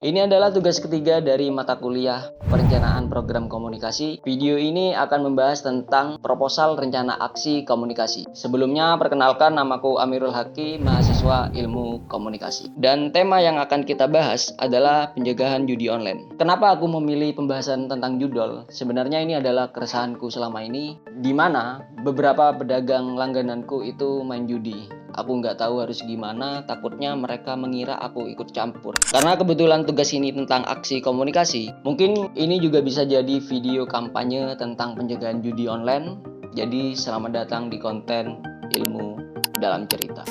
Ini adalah tugas ketiga dari mata kuliah Perencanaan Program Komunikasi. Video ini akan membahas tentang proposal rencana aksi komunikasi. Sebelumnya, perkenalkan, namaku Amirul Haki, mahasiswa Ilmu Komunikasi. Dan tema yang akan kita bahas adalah pencegahan judi online. Kenapa aku memilih pembahasan tentang judol? Sebenarnya ini adalah keresahanku selama ini, di mana beberapa pedagang langgananku itu main judi. Aku nggak tahu harus gimana, takutnya mereka mengira aku ikut campur. Karena kebetulan tugas ini tentang aksi komunikasi, mungkin ini juga bisa jadi video kampanye tentang pencegahan judi online. Jadi selamat datang di konten ilmu dalam cerita.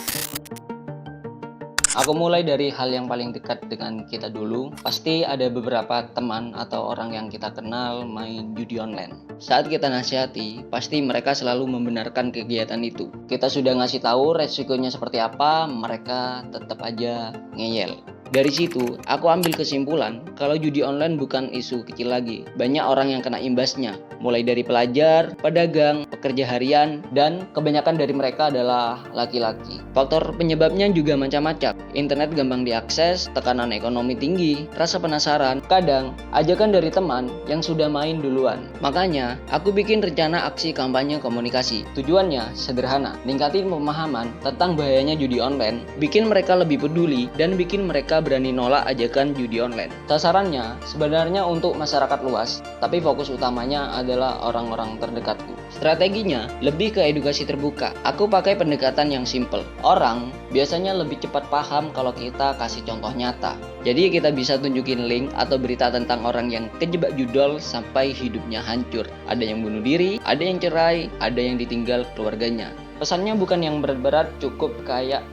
Aku mulai dari hal yang paling dekat dengan kita dulu. Pasti ada beberapa teman atau orang yang kita kenal main judi online. Saat kita nasihati, pasti mereka selalu membenarkan kegiatan itu. Kita sudah ngasih tahu resikonya seperti apa, mereka tetap aja ngeyel. Dari situ, aku ambil kesimpulan kalau judi online bukan isu kecil lagi. Banyak orang yang kena imbasnya, mulai dari pelajar, pedagang, pekerja harian, dan kebanyakan dari mereka adalah laki-laki. Faktor penyebabnya juga macam-macam. Internet gampang diakses, tekanan ekonomi tinggi, rasa penasaran, kadang ajakan dari teman yang sudah main duluan. Makanya, aku bikin rencana aksi kampanye komunikasi. Tujuannya sederhana, ningkatin pemahaman tentang bahayanya judi online, bikin mereka lebih peduli, dan bikin mereka berani nolak ajakan judi online. Sasarannya sebenarnya untuk masyarakat luas, tapi fokus utamanya adalah orang-orang terdekatku. Strateginya lebih ke edukasi terbuka. Aku pakai pendekatan yang simple. Orang biasanya lebih cepat paham kalau kita kasih contoh nyata. Jadi kita bisa tunjukin link atau berita tentang orang yang kejebak judol sampai hidupnya hancur. Ada yang bunuh diri, ada yang cerai, ada yang ditinggal keluarganya. Pesannya bukan yang berat-berat, cukup kayak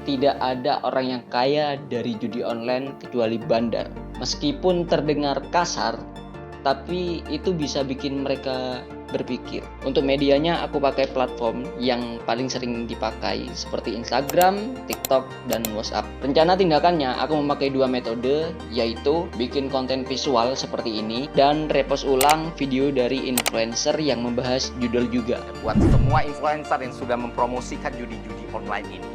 tidak ada orang yang kaya dari judi online kecuali bandar. Meskipun terdengar kasar, tapi itu bisa bikin mereka berpikir. Untuk medianya aku pakai platform yang paling sering dipakai seperti Instagram, TikTok, dan WhatsApp. Rencana tindakannya aku memakai dua metode, yaitu bikin konten visual seperti ini dan repost ulang video dari influencer yang membahas judul juga. Buat semua influencer yang sudah mempromosikan judi-judi online ini,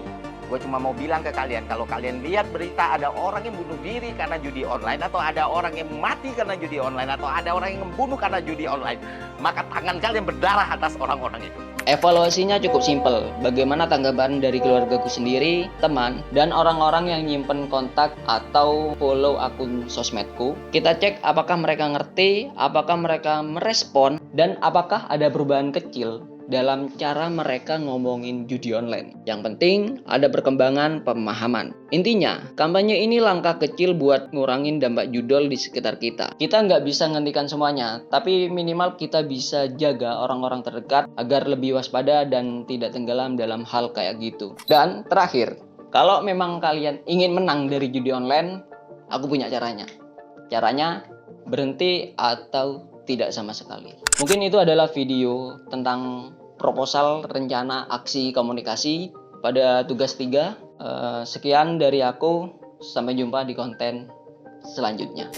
gue cuma mau bilang ke kalian, kalau kalian lihat berita ada orang yang bunuh diri karena judi online, atau ada orang yang mati karena judi online, atau ada orang yang membunuh karena judi online, maka tangan kalian berdarah atas orang-orang itu. Evaluasinya cukup simpel. Bagaimana tanggapan dari keluargaku sendiri, teman, dan orang-orang yang nyimpen kontak atau follow akun sosmedku. Kita cek apakah mereka ngerti, apakah mereka merespon, dan apakah ada perubahan kecil dalam cara mereka ngomongin judi online. Yang penting ada perkembangan pemahaman. Intinya, kampanye ini langkah kecil buat ngurangin dampak judol di sekitar kita. Kita nggak bisa nghentikan semuanya, tapi minimal kita bisa jaga orang-orang terdekat agar lebih waspada dan tidak tenggelam dalam hal kayak gitu. Dan terakhir, kalau memang kalian ingin menang dari judi online, aku punya caranya. Caranya berhenti atau tidak sama sekali. Mungkin itu adalah video tentang proposal rencana aksi komunikasi pada tugas 3. Sekian dari aku, sampai jumpa di konten selanjutnya.